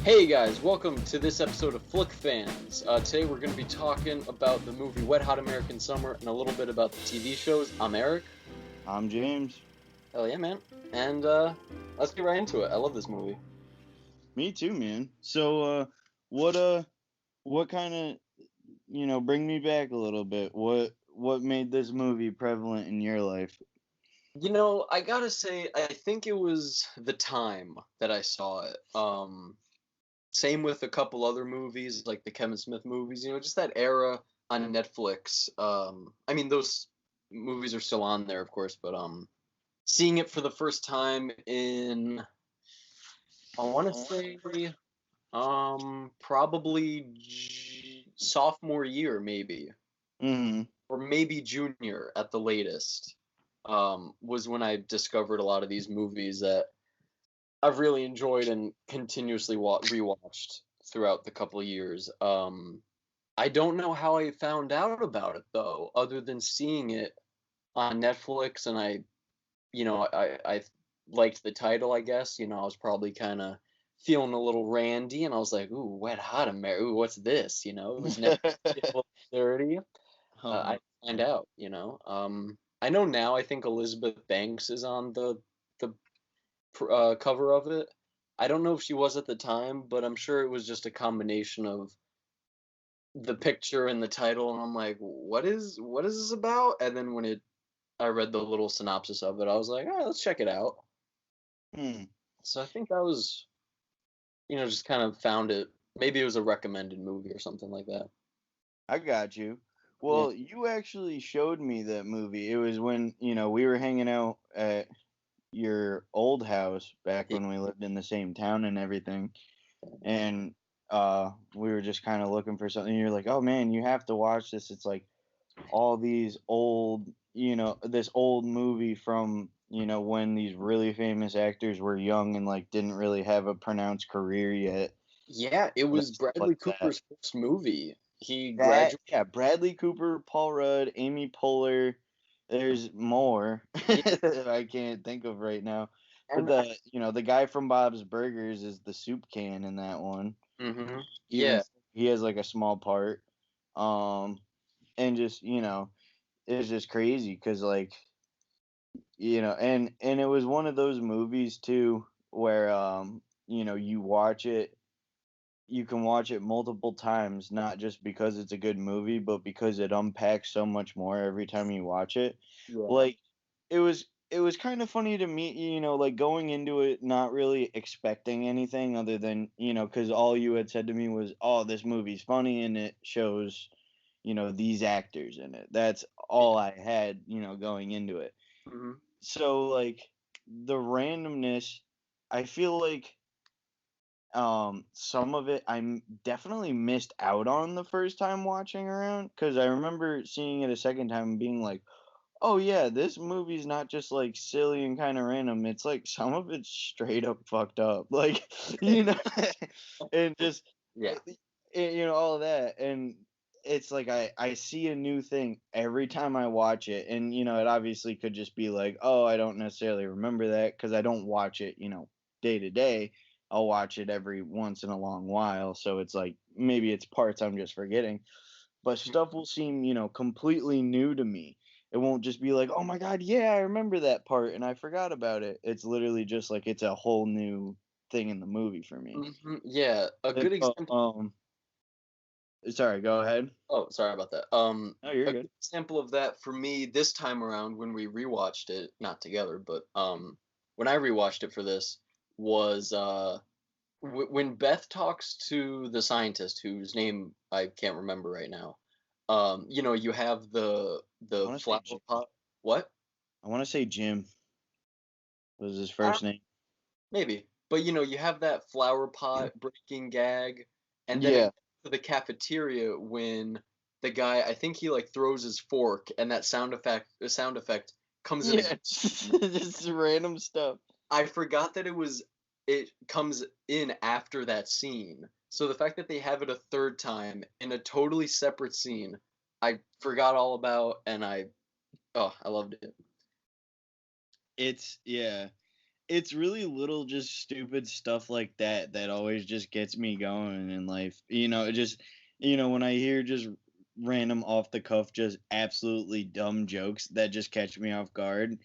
Hey guys, welcome to this episode of Flick Fans. Today we're going to be talking about the movie Wet Hot American Summer and a little bit about the TV shows. I'm Eric. I'm James. Hell yeah, man. And let's get right into it. I love this movie. Me too, man. So, what kind of, bring me back a little bit. What made this movie prevalent in your life? You know, I gotta say, I think it was the time that I saw it. Same with a couple other movies, like the Kevin Smith movies, just that era on Netflix. I mean, those movies are still on there, of course, but seeing it for the first time in, I want to say, probably sophomore year, maybe, Mm-hmm. or maybe junior at the latest, was when I discovered a lot of these movies that I've really enjoyed and continuously rewatched throughout the couple of years. I don't know how I found out about it though, other than seeing it on Netflix, and I liked the title. I guess I was probably kind of feeling a little randy, and I was like, "Ooh, Wet Hot America. Ooh, what's this?" It was Netflix 30. I find out. I know now. I think Elizabeth Banks is on the cover of it. I don't know if she was at the time, but I'm sure it was just a combination of the picture and the title, and I'm like, what is this about? And then when I read the little synopsis of it, I was like, all right, let's check it out. Hmm. So I think that was, just kind of found it. Maybe it was a recommended movie or something like that. I got you. Yeah. Well, you actually showed me that movie. It was when, we were hanging out at your old house back when we lived in the same town and everything. And we were just kind of looking for something. You're like, "Oh man, you have to watch this. It's like all these old, this old movie from, when these really famous actors were young and like didn't really have a pronounced career yet." Yeah, it All was that stuff like Bradley that. Cooper's first movie. He That, graduated. yeah, Bradley Cooper, Paul Rudd, Amy Poehler. There's more Yeah, that I can't think of right now. But and the guy from Bob's Burgers is the soup can in that one. Even yeah, he has like a small part. Um, and just, it's just crazy because like, and it was one of those movies too where you watch it, you can watch it multiple times, not just because it's a good movie, but because it unpacks so much more every time you watch it. yeah, Like it was kind of funny to me, like going into it not really expecting anything other than, because all you had said to me was, "Oh, this movie's funny and it shows, these actors in it." That's all I had, going into it. hmm So like the randomness, I feel like some of it definitely missed out on the first time watching around because I remember seeing it a second time and being like, "Oh yeah, this movie's not just like silly and kind of random. It's like some of it's straight up fucked up." Like, you know, and just yeah, all of that. And it's like I see a new thing every time I watch it, and it obviously could just be like, "Oh, I don't necessarily remember that because I don't watch it, day to day. I'll watch it every once in a long while, so it's like maybe it's parts I'm just forgetting, but stuff will seem, completely new to me. It won't just be like, "Oh my god, yeah, I remember that part and I forgot about it." It's literally just like it's a whole new thing in the movie for me. yeah. A Like, good example. sorry, go ahead. Oh, sorry about that. Oh, you're A good. good example of that for me this time around when we rewatched it, not together, but when I rewatched it for this was when Beth talks to the scientist whose name I can't remember right now. You have the I the want to say flower Jim. pot. What? I want to say Jim was his Uh, first name. Maybe. But you have that flower pot breaking gag, and then Yeah. it to the cafeteria when the guy, I think he like throws his fork, and that sound effect comes in Yeah, again. just random stuff. I forgot that it comes in after that scene. So the fact that they have it a third time in a totally separate scene, I forgot all about, and I loved it. It's yeah. it's really little just stupid stuff like that that always just gets me going in life. It just when I hear just random off the cuff just absolutely dumb jokes that just catch me off guard,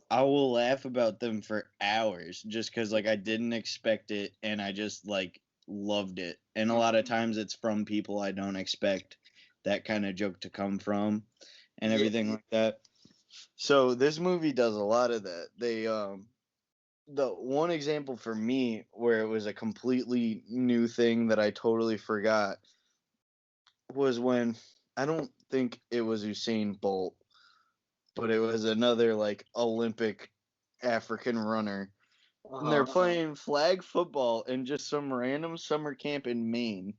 I will laugh about them for hours just cuz like I didn't expect it and I just like loved it. And a lot of times it's from people I don't expect that kind of joke to come from and Yeah. everything like that. So this movie does a lot of that. The one example for me where it was a completely new thing that I totally forgot was when I don't think it was Usain Bolt, but it was another like Olympic African runner. And they're Uh-huh. playing flag football in just some random summer camp in Maine.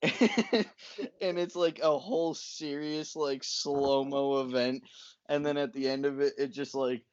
And it's like a whole serious like slow-mo event, and then at the end of it just like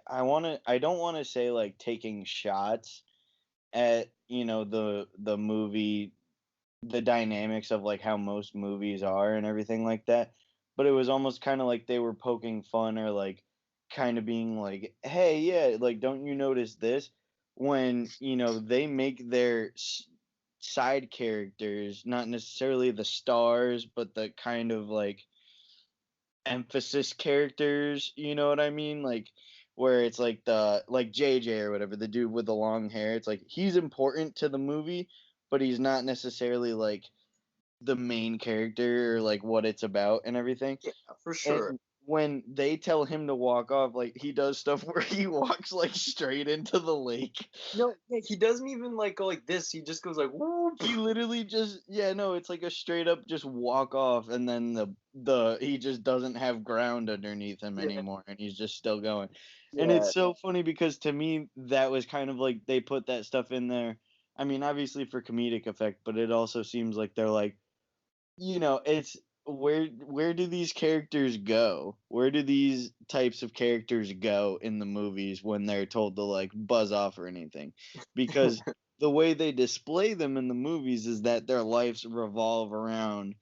I don't want to say like taking shots at, the movie, the dynamics of like how most movies are and everything like that, but it was almost kind of like they were poking fun or like kind of being like, "Hey, yeah, like don't you notice this?" When, they make their side characters not necessarily the stars, but the kind of like emphasis characters, you know what I mean? Like where it's like the like JJ or whatever, the dude with the long hair. It's like he's important to the movie, but he's not necessarily like the main character or like what it's about and everything. Yeah, for sure. And when they tell him to walk off, like he does stuff where he walks like straight into the lake. No, yeah, he doesn't even like go like this. He just goes like whoop. He literally just, yeah, no, it's like a straight up just walk off, and then the he just doesn't have ground underneath him Yeah, anymore, and he's just still going. And yeah, it's so funny because to me that was kind of like they put that stuff in there. I mean, obviously for comedic effect, but it also seems like they're like, it's where do these characters go? Where do these types of characters go in the movies when they're told to like buzz off or anything? Because the way they display them in the movies is that their lives revolve around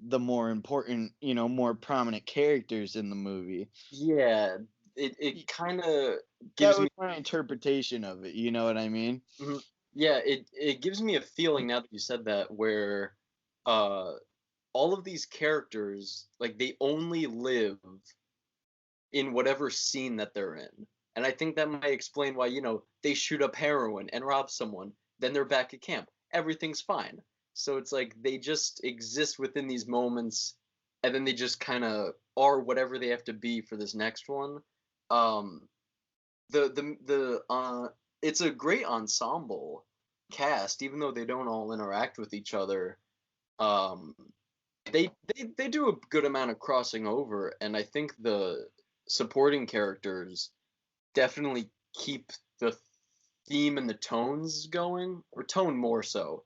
the more important, more prominent characters in the movie. yeah. Y- It kind of That gives was me. my interpretation of it, you know what I mean? Mhm. Yeah, it gives me a feeling now that you said that where uh all of these characters like they only live in whatever scene that they're in. And I think that might explain why, they shoot up heroin and rob someone, then they're back at camp. Everything's fine. So it's like they just exist within these moments and then they just kind of are whatever they have to be for this next one. Um the it's a great ensemble cast even though they don't all interact with each other. Um they do a good amount of crossing over, and I think the supporting characters definitely keep the theme and the tones going, or tone more so.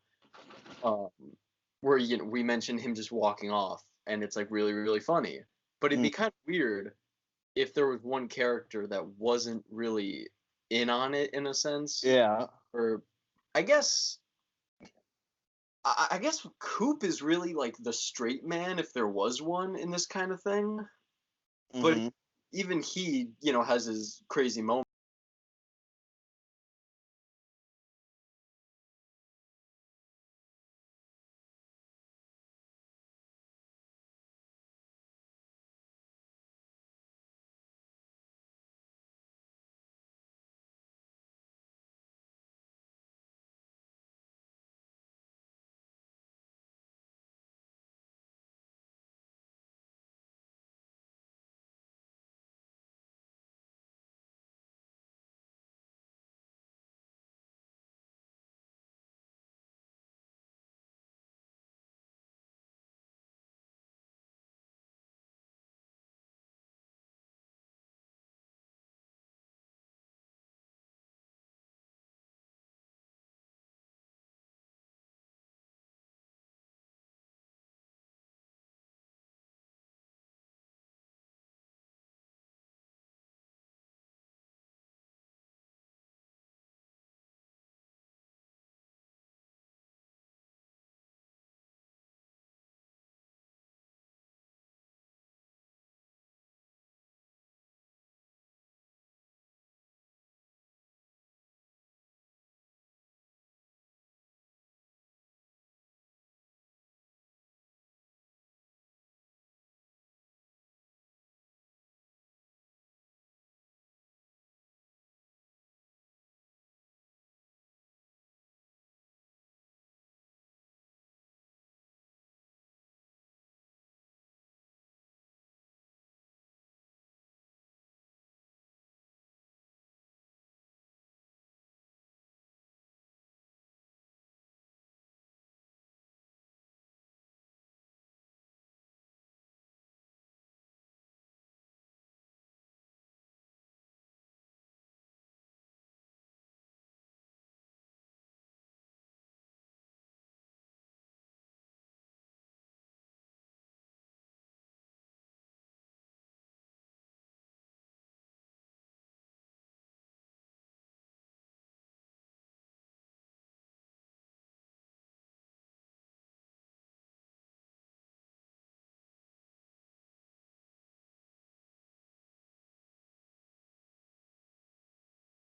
Um, where we mentioned him just walking off, and it's like really really funny. But it'd Mm, be kind of weird if there was one character that wasn't really in on it in a sense, yeah. or I guess. I guess Coop is really like the straight man if there was one in this kind of thing. But Mhm. even he, has his crazy moments.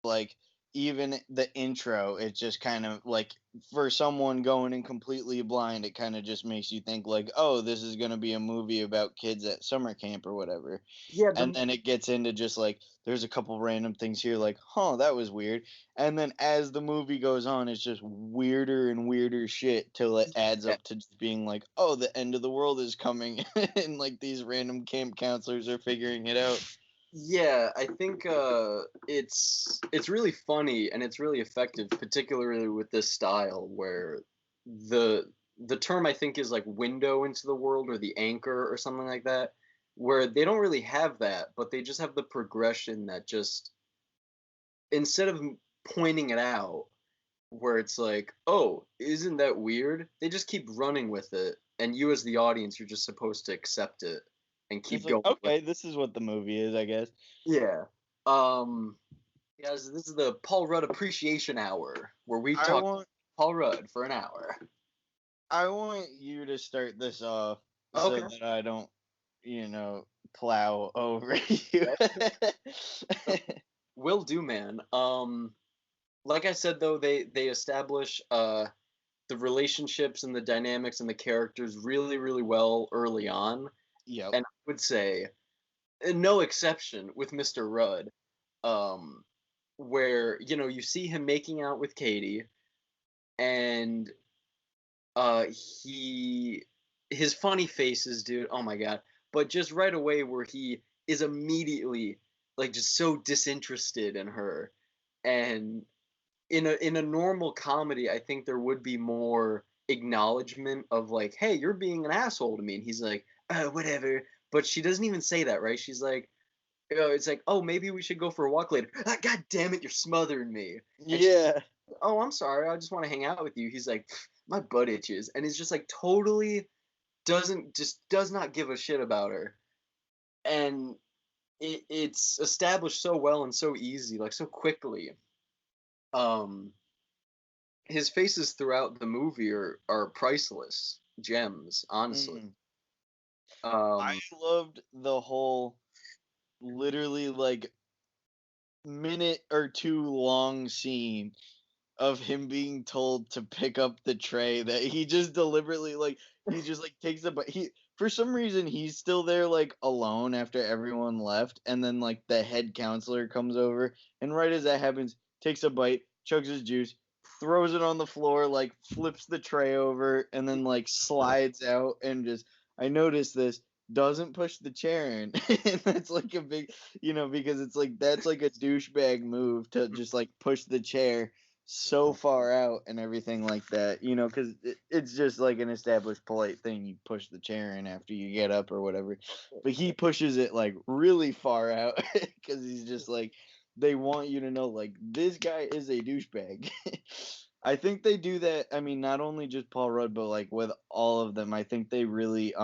like even the intro, it's just kind of like for someone going in completely blind, it kind of just makes you think like, oh, this is gonna be a movie about kids at summer camp or whatever. Yeah, And then it gets into just like there's a couple random things here like, huh, that was weird. And then as the movie goes on, it's just weirder and weirder shit till it adds up to just being like, oh, the end of the world is coming, and like these random camp counselors are figuring it out. yeah, I think it's really funny and it's really effective, particularly with this style where the the term I think is like window into the world or the anchor or something like that, where they don't really have that, but they just have the progression that just instead of pointing it out, where it's like, oh, isn't that weird? They just keep running with it, and you as the audience, you're just supposed to accept it and It's keep like, going with okay, this is what the movie is, I guess. yeah. Guys, this is the Paul Rudd Appreciation Hour, where we I talk want Paul Rudd for an hour. I want you to start this off so Okay. that I don't, plow over you. Will do, man. Like I said though, they establish the relationships and the dynamics and the characters really, really well early on. Yep. And I would say, no exception with Mr. Rudd, um, where you see him making out with Katie, and he his funny faces, dude. Oh my god! But just right away, where he is immediately like just so disinterested in her, and in a normal comedy, I think there would be more acknowledgement of like, hey, you're being an asshole to me, and he's like, whatever. But she doesn't even say that, right? She's like, it's like, oh, maybe we should go for a walk later. Ah, God damn it, you're smothering me. And she's Yeah. like, oh, I'm sorry, I just want to hang out with you. He's like, my butt itches, and he's just like totally does not give a shit about her, and it's established so well and so easy, like so quickly. Um, his faces throughout the movie are priceless gems, honestly. Mm. I Um, loved the whole literally like minute or two long scene of him being told to pick up the tray that he just deliberately like he just like takes the but he for some reason he's still there like alone after everyone left, and then like the head counselor comes over, and right as that happens takes a bite, chugs his juice, throws it on the floor, like flips the tray over, and then like slides out and just I noticed this doesn't push the chair in. And that's like a big because it's like that's like a douchebag move to just like push the chair so far out and everything like that, because it's just like an established polite thing. You push the chair in after you get up or whatever. But he pushes it like really far out because he's just like, they want you to know, like, this guy is a douchebag. I think they do that. I mean, not only just Paul Rudd, but like with all of them, I think they really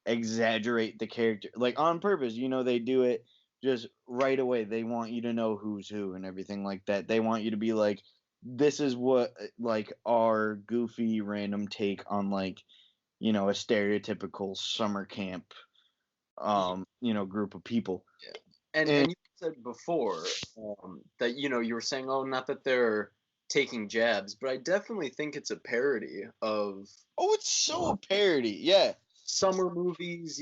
exaggerate the character like on purpose. They do it just right away. They want you to know who's who and everything like that. They want you to be like, this is what like our goofy random take on like a stereotypical summer camp group of people. yeah. And And you said before that you were saying, oh, not that they're taking jabs, but I definitely think it's a parody of oh, it's so a parody. Yeah. summer movies,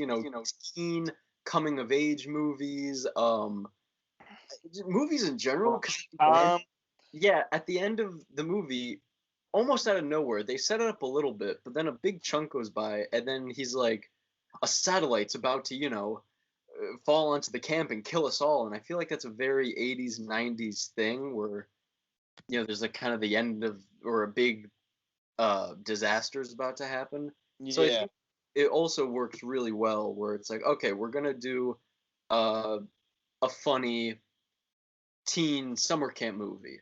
teen coming of age movies, movies in general. 'Cause yeah, at the end of the movie, almost out of nowhere, they set it up a little bit, but then a big chunk goes by, and then he's like, a satellite's about to, fall onto the camp and kill us all. And I feel like that's a very 80s, 90s thing where, there's like kind of the end of, or a big disaster is about to happen. So I Yeah. think it also works really well where it's like, okay, we're going to do uh, a funny teen summer camp movie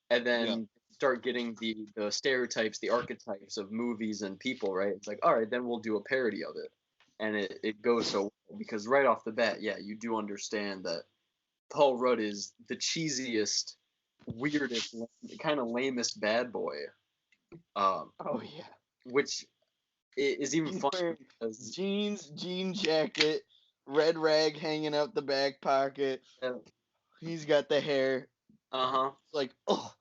and Yeah. then start getting the stereotypes, the archetypes of movies and people, right? It's like, all right, then we'll do a parody of it. And it goes so well because right off the bat, yeah, you do understand that Paul Rudd is the cheesiest, weirdest, kind of lamest bad boy. Oh yeah. Which is even He's funny wearing because jeans, jean jacket, red rag hanging out the back pocket. uh, He's got the hair Uh-huh. Like, oh,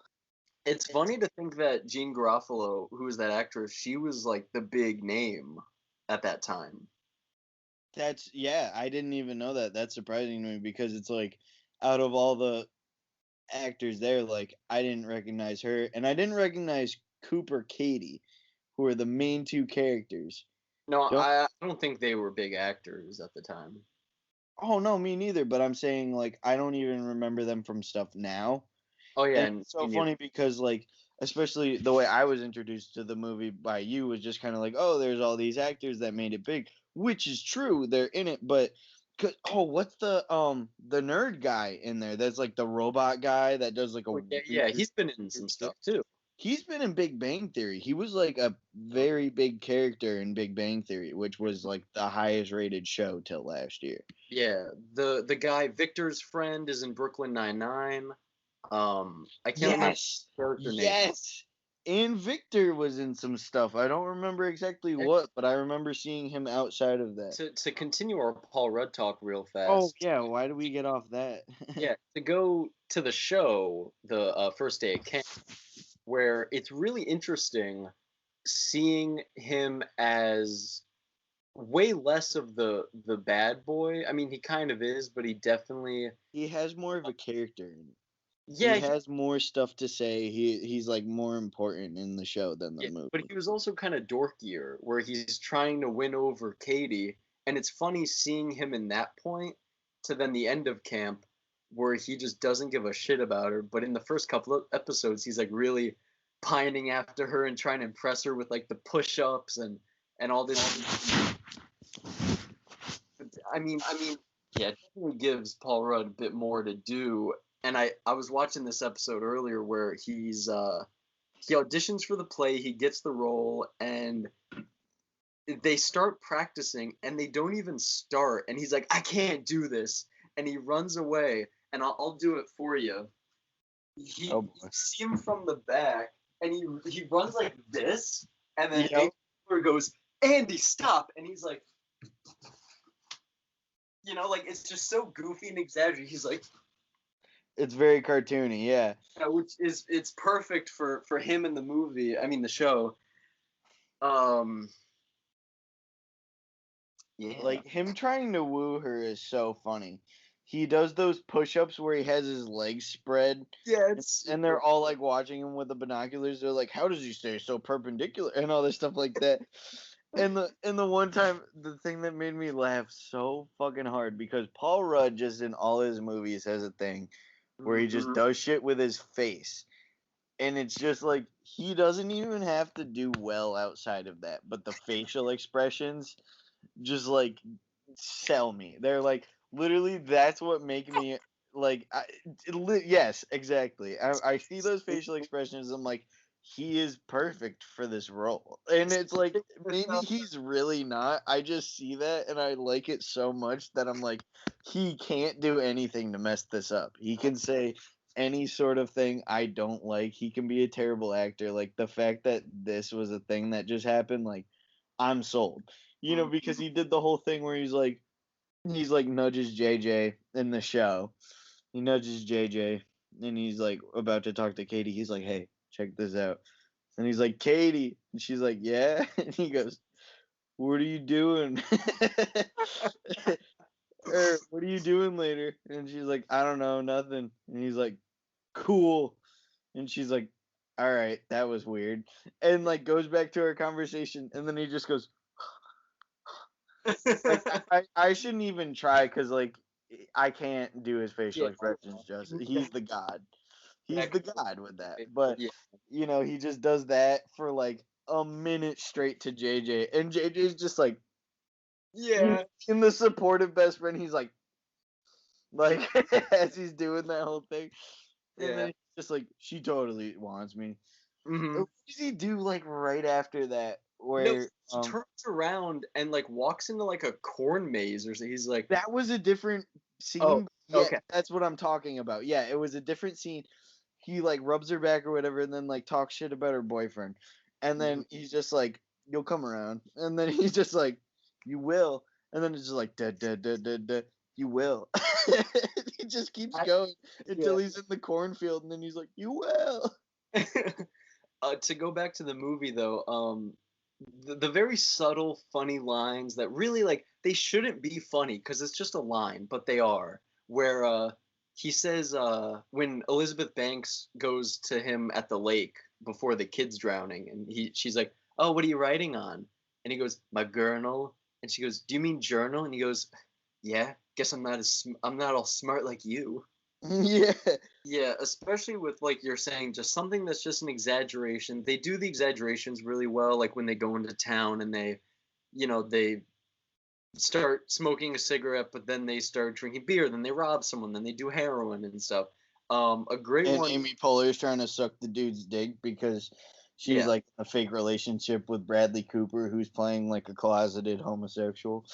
It's funny to think that Jean Garofalo, who was that actress, she was like the big name at that time. yeah, I didn't even know that. That's surprising to me because it's like out of all the actors there, like I didn't recognize her, and I didn't recognize Cooper Katie, who are the main two characters. No, Don't I don't think they were big actors at the time. Oh no, me neither, but I'm saying like I don't even remember them from stuff now. Oh yeah, And and it's so funny because like especially the way I was introduced to the movie by you was just kind of like, oh, there's all these actors that made it big, which is true, they're in it, but what's the nerd guy in there? That's like the robot guy that does like a yeah, he's been in some stuff too. He's been in Big Bang Theory. He was like a very big character in Big Bang Theory, which was like the highest rated show till last year. Yeah, the guy Victor's friend is in Brooklyn Nine-Nine. I can't remember Yes. the character name. Yes. And Victor was in some stuff. I don't remember exactly what, but I remember seeing him outside of that. To continue our Paul Rudd talk real Oh fast. yeah, why do we get off that? Yeah, to go to the show, the first day at camp, where it's really interesting seeing him as way less of the bad boy. I mean, he kind of is, but he definitely He has more of a character in it. yeah, He has more stuff to say. He's like more important in the show than the yeah, movie. but he was also kind of dorkier, where he's trying to win over Katie, and it's funny seeing him in that point to then the end of camp, where he just doesn't give a shit about her. But in the first couple of episodes, he's like really pining after her and trying to impress her with like the push-ups and all this. I mean, yeah, it definitely gives Paul Rudd a bit more to do. And I was watching this episode earlier where he auditions for the play, he gets the role, and they start practicing, and they don't even start. And he's like, I can't do this, and he runs away. And I'll do it for you. Oh boy. You see him from the back, and he runs like this, and then Yep. Taylor goes, Andy, stop, and he's like. Like it's just so goofy and exaggerated. He's like, It's very cartoony, yeah. which is it's perfect for him in the movie. I mean the show. Yeah. Like him trying to woo her is so funny. He does those push-ups where he has his legs spread. Yeah, And they're all like watching him with the binoculars. They're like, "How does he stay so perpendicular?" and all this stuff like that. And the one time, the thing that made me laugh so fucking hard because Paul Rudd just in all his movies has a thing where he just does shit with his face, and it's just like he doesn't even have to do well outside of that, but the facial expressions just like sell me. They're like literally that's what make me like yes, exactly. I see those facial expressions. I'm like, he is perfect for this role, and it's like maybe he's really not. I just see that and I like it so much that I'm like, he can't do anything to mess this up. He can say any sort of thing I don't like. He can be a terrible actor. Like the fact that this was a thing that just happened, like I'm sold. Because he did the whole thing where he's like nudges JJ in the show. He nudges JJ and he's like about to talk to Katie. He's like, "Hey, check this out." And he's like, "Katie." And she's like, "Yeah." And he goes, "What are you doing?" Or, "What are you doing later?" And she's like, "I don't know, nothing." And he's like, "Cool." And she's like, "All right, that was weird." And like goes back to our conversation and then he just goes like I shouldn't even try because like I can't do his facial expressions justice. He's the god. He's the god with that. But Yeah. he just does that for like a minute straight to JJ, and JJ's just like Yeah. in the supportive best friend. He's like as he's doing that whole thing, and then he's just like, she totally wants me. Mm-hmm. What does he do like right after that? No, Where he turns around and like walks into like a corn maze or something. He's like, that was a different scene. oh, Yeah, okay. that's what I'm talking about. Yeah, it was a different scene. He like rubs her back or whatever, and then like talks shit about her boyfriend, and then he's just like, "You'll come around," and then he's just like, "You will," and then it's just like, "Da da da da da, you will." He just keeps I- going until yeah. he's in the cornfield, and then he's like, "You will." To go back to the movie though, the very subtle, funny lines that really like they shouldn't be funny because it's just a line, but they are. Where he says when Elizabeth Banks goes to him at the lake before the kid's drowning, and she's like, "Oh, what are you writing on?" And he goes, "My journal." And she goes, "Do you mean journal?" And he goes, "Yeah. Guess I'm not all smart like you." Yeah. Yeah, especially with like you're saying, just something that's just an exaggeration. They do the exaggerations really well, like when they go into town and they start smoking a cigarette, but then they start drinking beer, then they rob someone, then they do heroin and stuff. A great And one, Amy Poehler's trying to suck the dude's dick because she's yeah. like in a fake relationship with Bradley Cooper, who's playing like a closeted homosexual.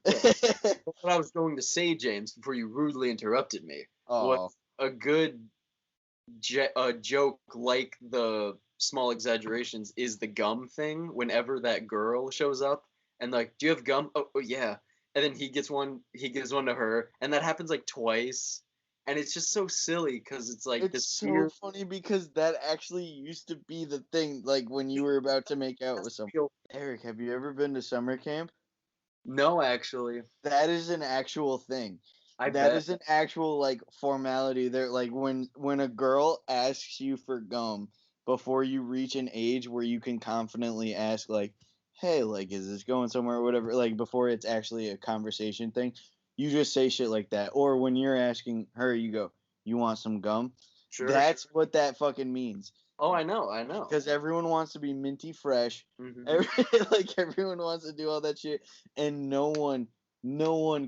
Yeah. What I was going to say, James, before you rudely interrupted me, was Oh, a good joke like the small exaggerations is the gum thing. Whenever that girl shows up and like, "Do you have gum?" Oh yeah. And then he gives one to her, and that happens like twice, and it's just so silly because it's like it's this so weird funny because that actually used to be the thing. Like when you were about to make out with someone. feel. Eric, have you ever been to summer camp? No, actually, That is an actual thing. I That bet. is an actual like formality. There, like when a girl asks you for gum before you reach an age where you can confidently ask like, "Hey, like, is this going somewhere or whatever?" Like before it's actually a conversation thing, you just say shit like that. Or when you're asking her, you go, "You want some gum?" Sure. That's what that fucking means. Oh, I know. I know. Because everyone wants to be minty fresh. Hmm. Like everyone wants to do all that shit, and no one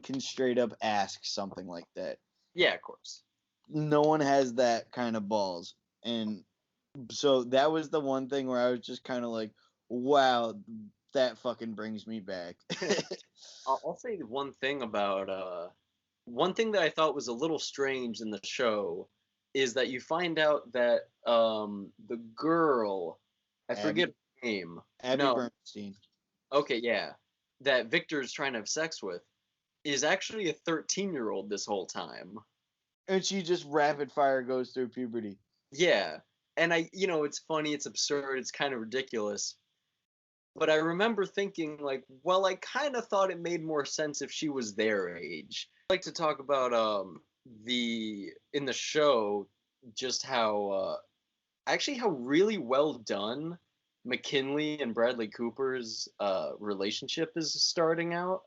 can straight up ask something like that. Yeah, of course. No one has that kind of balls. And so that was the one thing where I was just kind of like, wow, that fucking brings me back. I'll say one thing about one thing that I thought was a little strange in the show is that you find out that the girl, I forget Abby, her name. Abby No, Bernstein. okay, yeah, that Victor's trying to have sex with is actually a 13-year-old this whole time. And she just rapid fire goes through puberty. Yeah, and it's funny, it's absurd, it's kind of ridiculous. But I remember thinking, like, well, I kind of thought it made more sense if she was their age. I like to talk about the in the show just how actually how really well done McKinley and Bradley Cooper's relationship is starting out.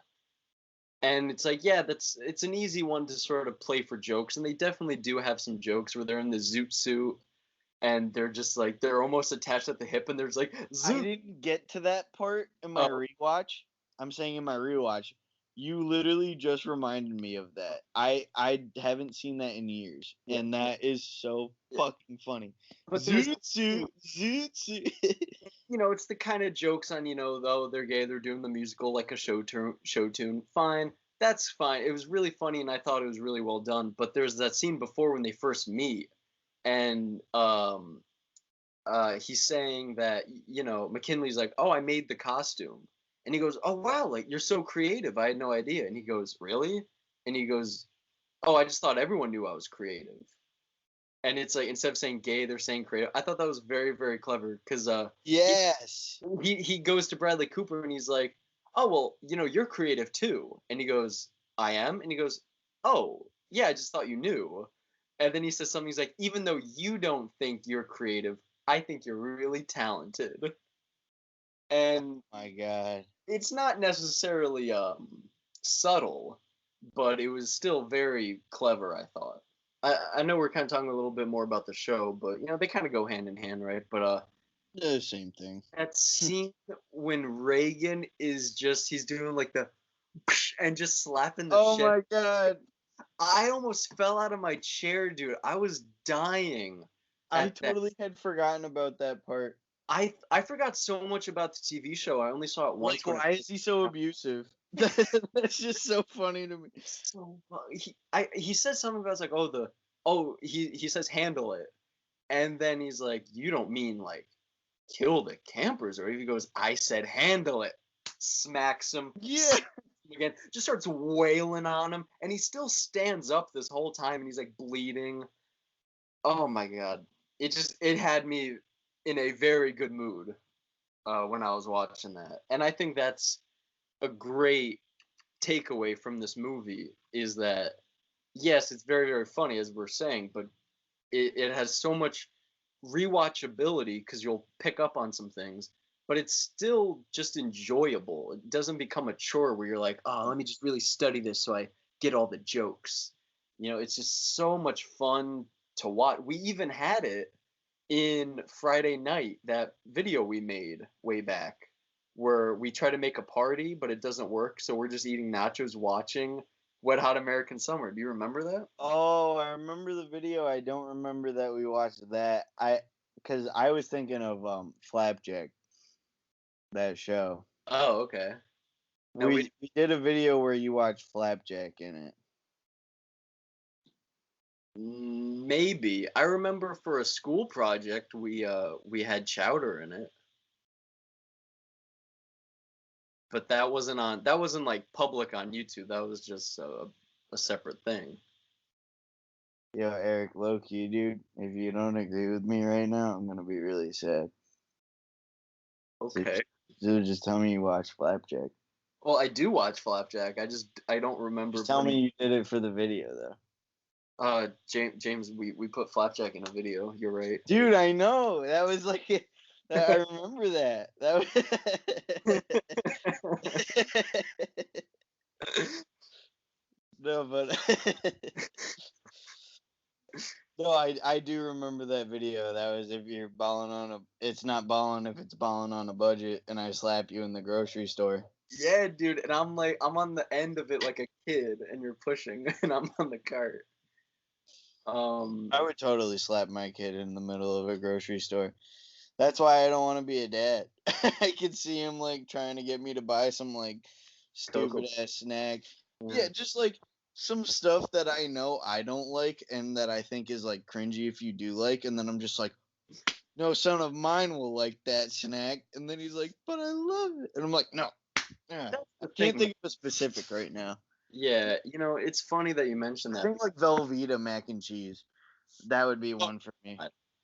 And it's like, yeah, it's an easy one to sort of play for jokes, and they definitely do have some jokes where they're in the zoot suit and they're just like they're almost attached at the hip, and there's like I zoot. didn't get to that part in my rewatch. I'm saying in my rewatch, you literally just reminded me of that. I haven't seen that in years, Yeah, and that is so yeah. fucking funny. But there's Zoot suit, zoot suit. it's the kind of jokes on, though they're gay, they're doing the musical like a show tune. Fine. That's fine. It was really funny and I thought it was really well done. But there's that scene before when they first meet and he's saying that, McKinley's like, "Oh, I made the costume." And he goes, "Oh wow, like you're so creative. I had no idea." And he goes, "Really?" And he goes, "Oh, I just thought everyone knew I was creative." And it's like instead of saying gay, they're saying creative. I thought that was very, very clever because Yes. he goes to Bradley Cooper and he's like, "Oh well, you're creative too." And he goes, "I am." And he goes, "Oh yeah, I just thought you knew." And then he says something. He's like, "Even though you don't think you're creative, I think you're really talented." And My God. it's not necessarily subtle, but it was still very clever. I thought. I know we're kind of talking a little bit more about the show, but they kind of go hand in hand, right? But The same thing. that scene when Reagan is he's doing like the and just slapping the Oh shit. my God. I almost fell out of my chair, dude. I was dying I at that. totally had forgotten about that part. I forgot so much about the TV show. I only saw it once. Like, why is he so abusive? That's just so funny to me. So he said something about it's like he says handle it, and then he's like, you don't mean like kill the campers, or he goes, I said handle it, smacks him. Yeah. again, just starts wailing on him, and he still stands up this whole time, and he's like bleeding. Oh my god, it had me in a very good mood when I was watching that, and I think that's a great takeaway from this movie is that yes, it's very very funny as we're saying, but it has so much rewatchability because you'll pick up on some things, but it's still just enjoyable. It doesn't become a chore where you're like, oh, let me just really study this so I get all the jokes. It's just so much fun to watch. We even had it in Friday Night, that video we made way back, where we try to make a party, but it doesn't work. So we're just eating nachos watching Wet Hot American Summer. Do you remember that? Oh, I remember the video. I don't remember that we watched that. Because I was thinking of Flapjack, that show. Oh, okay. No, We did a video where you watched Flapjack in it. maybe. I remember for a school project we had chowder in it. But that wasn't like public on YouTube. That was just a separate thing. Yo, Eric, low-key, dude, if you don't agree with me right now, I'm gonna be really sad. Okay. So just tell me you watched Flapjack. Well, I do watch Flapjack. I don't remember. Just tell me you did it for the video, though. James, we put Flapjack in a video. You're right. Dude, I know. That was like I remember that. That was No, but no, I do remember that video. That was if you're balling on it's not balling if it's balling on a budget, and I slap you in the grocery store. Yeah, dude, and I'm on the end of it like a kid, and you're pushing, and I'm on the cart. I would totally slap my kid in the middle of a grocery store. That's why I don't want to be a dad. I could see him like trying to get me to buy some like stupid ass snack. Yeah, just like some stuff that I know I don't like and that I think is like cringy if you do like, and then I'm just like, no son of mine will like that snack, and then he's like, but I love it, and I'm like, no, I can't think of a specific right now. Yeah, it's funny that you mentioned that. I think like Velveeta mac and cheese. That would be one for me.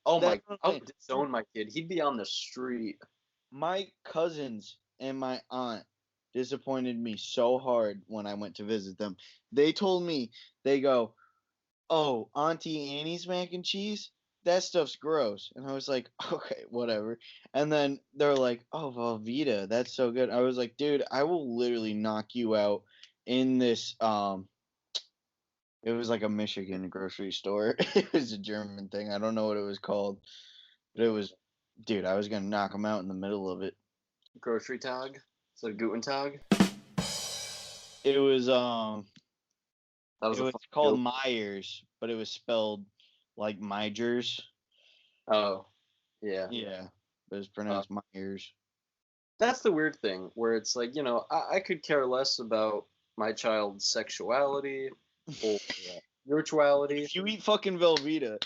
Oh my! I would disown my kid. He'd be on the street. My cousins and my aunt disappointed me so hard when I went to visit them. They told me, they go, oh, Auntie Annie's mac and cheese? That stuff's gross. And I was like, okay, whatever. And then they're like, oh, Velveeta, that's so good. I was like, dude, I will literally knock you out in this. It was like a Michigan grocery store. It was a German thing. I don't know what it was called, but it was, dude, I was gonna knock him out in the middle of it. Grocery Tag? So Guten Tag? It was That was it was called Myers, but it was spelled like Migers. Oh, yeah. Yeah, but it was pronounced Myers. That's the weird thing, where it's like, I could care less about my child's sexuality or spirituality. If you eat fucking Velveeta,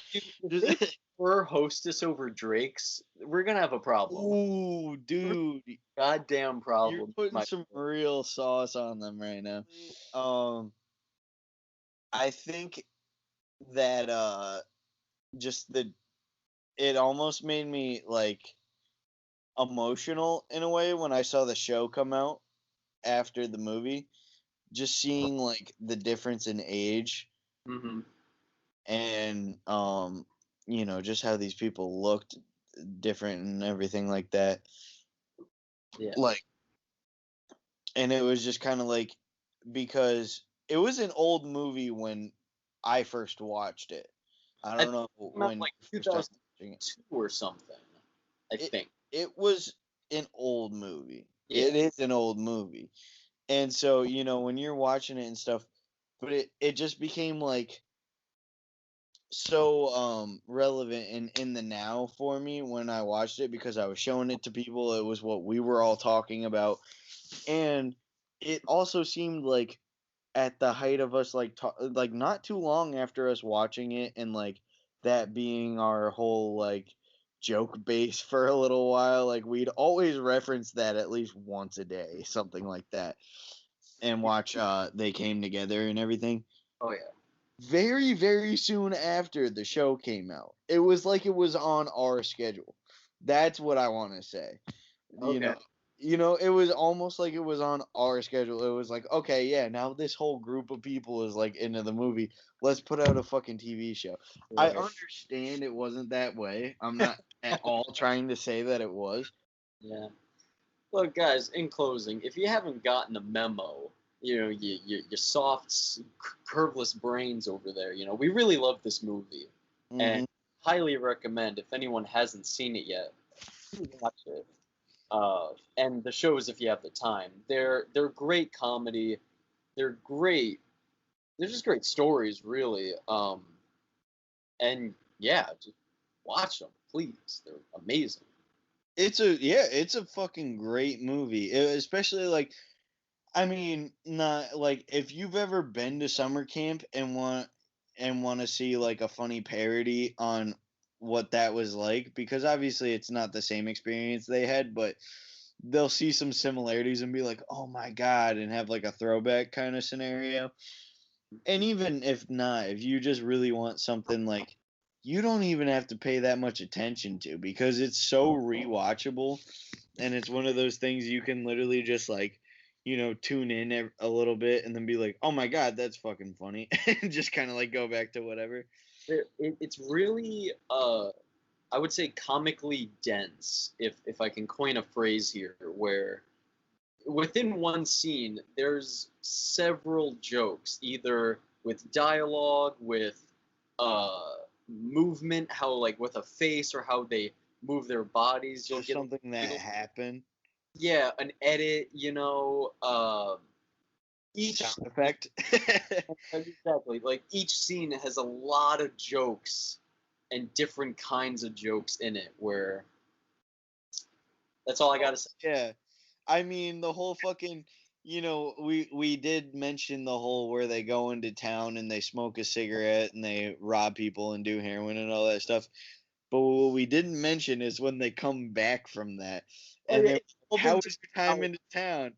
or Hostess over Drake's, we're gonna have a problem. Ooh, dude, goddamn problem. You're putting some real sauce on them right now. I think that it almost made me like emotional in a way when I saw the show come out after the movie. Just seeing like the difference in age, and just how these people looked different and everything like that. Yeah. Like, and it was just kind of like, because it was an old movie when I first watched it. I don't know when, like 2002 or something. I think it was an old movie. Yeah. It is an old movie, and so when you're watching it and stuff, but it just became like so relevant in the now for me when I watched it, because I was showing it to people. It was what we were all talking about, and it also seemed like at the height of us like not too long after us watching it, and like that being our whole like joke base for a little while, like we'd always reference that at least once a day, something like that. and watch They Came Together and everything. Oh yeah. Very, very soon after the show came out. It was like it was on our schedule. That's what I want to say. Okay. It was almost like it was on our schedule. It was like, okay, yeah, now this whole group of people is like into the movie. Let's put out a fucking TV show. I Right. understand it wasn't that way. I'm not at all trying to say that it was. Yeah. Look, guys, in closing, if you haven't gotten the memo, your soft, curveless brains over there, we really love this movie, Mm-hmm. and highly recommend if anyone hasn't seen it yet, please watch it. And the shows if you have the time. They're great comedy. They're great. They're just great stories, really. And yeah, just watch them, please. They're amazing. It's a fucking great movie. Especially like, I mean, not like if you've ever been to summer camp and want to see like a funny parody on what that was like, because obviously it's not the same experience they had, but they'll see some similarities and be like, "Oh my god," and have like a throwback kind of scenario. And even if not, if you just really want something like you don't even have to pay that much attention to because it's so rewatchable and it's one of those things you can literally just like tune in a little bit and then be like, oh my god, that's fucking funny, and just kind of like go back to whatever. It's really, I would say, comically dense, if I can coin a phrase here, where within one scene there's several jokes, either with dialogue, with movement, how like with a face or how they move their bodies. You'll Just get something that little, happened. yeah, an edit. Each Sound effect. exactly, like each scene has a lot of jokes and different kinds of jokes in it. Where that's all I gotta say. Yeah. I mean, the whole fucking, we did mention the whole where they go into town and they smoke a cigarette and they rob people and do heroin and all that stuff. But what we didn't mention is when they come back from that, Oh and yeah, they're, it's all how been was just your time into town?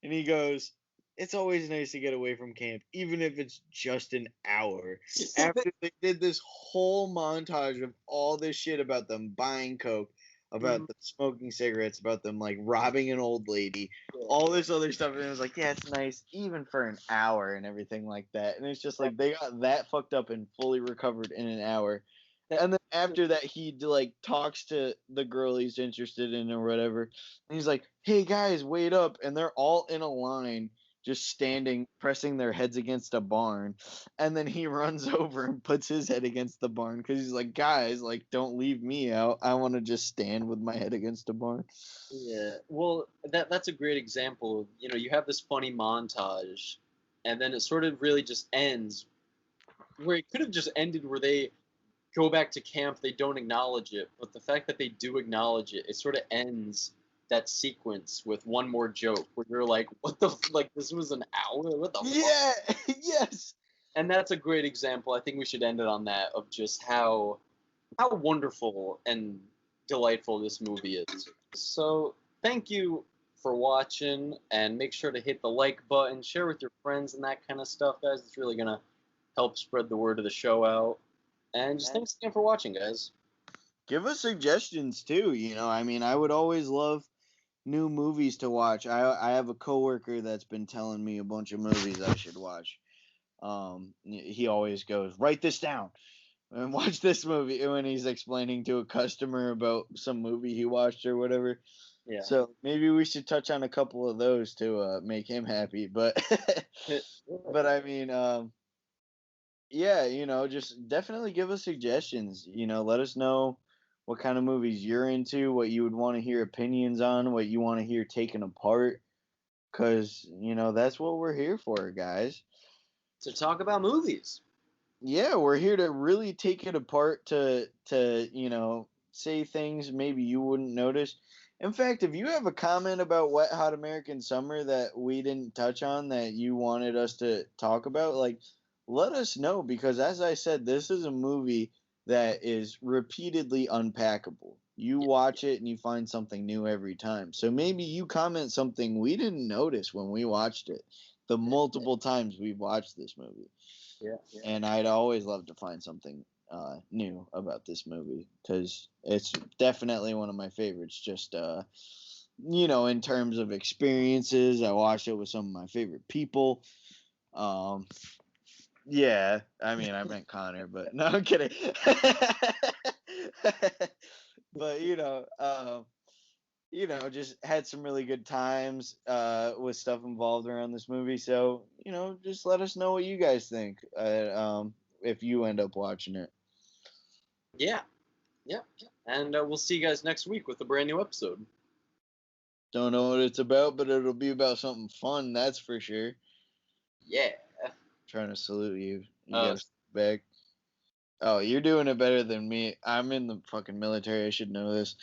And he goes, it's always nice to get away from camp, even if it's just an hour. After they did this whole montage of all this shit about them buying coke, about them smoking cigarettes, about them like robbing an old lady, all this other stuff, and it was like, yeah, it's nice, even for an hour and everything like that. And it's just like they got that fucked up and fully recovered in an hour. And then after that, he like talks to the girl he's interested in or whatever, and he's like, "Hey guys, wait up!" And they're all in a line, just standing, pressing their heads against a barn. And then he runs over and puts his head against the barn because he's like, "Guys, like, don't leave me out. I want to just stand with my head against a barn." Yeah, well, that's a great example of, you have this funny montage, and then it sort of really just ends where it could have just ended where they go back to camp, they don't acknowledge it, but the fact that they do acknowledge it, it sort of ends that sequence with one more joke where you're like, what the like this was an hour? What the fuck? Yeah, yes. And that's a great example. I think we should end it on that of just how wonderful and delightful this movie is. So, thank you for watching, and make sure to hit the like button, share with your friends, and that kind of stuff, guys. It's really going to help spread the word of the show out. And just thanks again for watching, guys. Give us suggestions too. I mean, I would always love new movies to watch. I have a coworker that's been telling me a bunch of movies I should watch. He always goes, write this down and watch this movie when he's explaining to a customer about some movie he watched or whatever. Yeah. So maybe we should touch on a couple of those to make him happy. But but I mean, yeah, just definitely give us suggestions. Let us know what kind of movies you're into, what you would want to hear opinions on, what you want to hear taken apart. Because, that's what we're here for, guys. To talk about movies. Yeah, we're here to really take it apart to say things maybe you wouldn't notice. In fact, if you have a comment about Wet Hot American Summer that we didn't touch on that you wanted us to talk about, like, let us know, because as I said, this is a movie that is repeatedly unpackable. You watch it and you find something new every time. So maybe you comment something we didn't notice when we watched it. the multiple times we've watched this movie. Yeah. And I'd always love to find something new about this movie because it's definitely one of my favorites. Just in terms of experiences, I watched it with some of my favorite people. Yeah, I mean, I meant Connor, but no, I'm kidding. But just had some really good times with stuff involved around this movie. So, just let us know what you guys think if you end up watching it. Yeah. And we'll see you guys next week with a brand new episode. Don't know what it's about, but it'll be about something fun, that's for sure. Yeah. Trying to salute you. You got to back. Oh, you're doing it better than me. I'm in the fucking military. I should know this.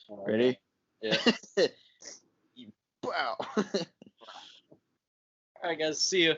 Ready? Yeah. Wow. All right, guys. See you.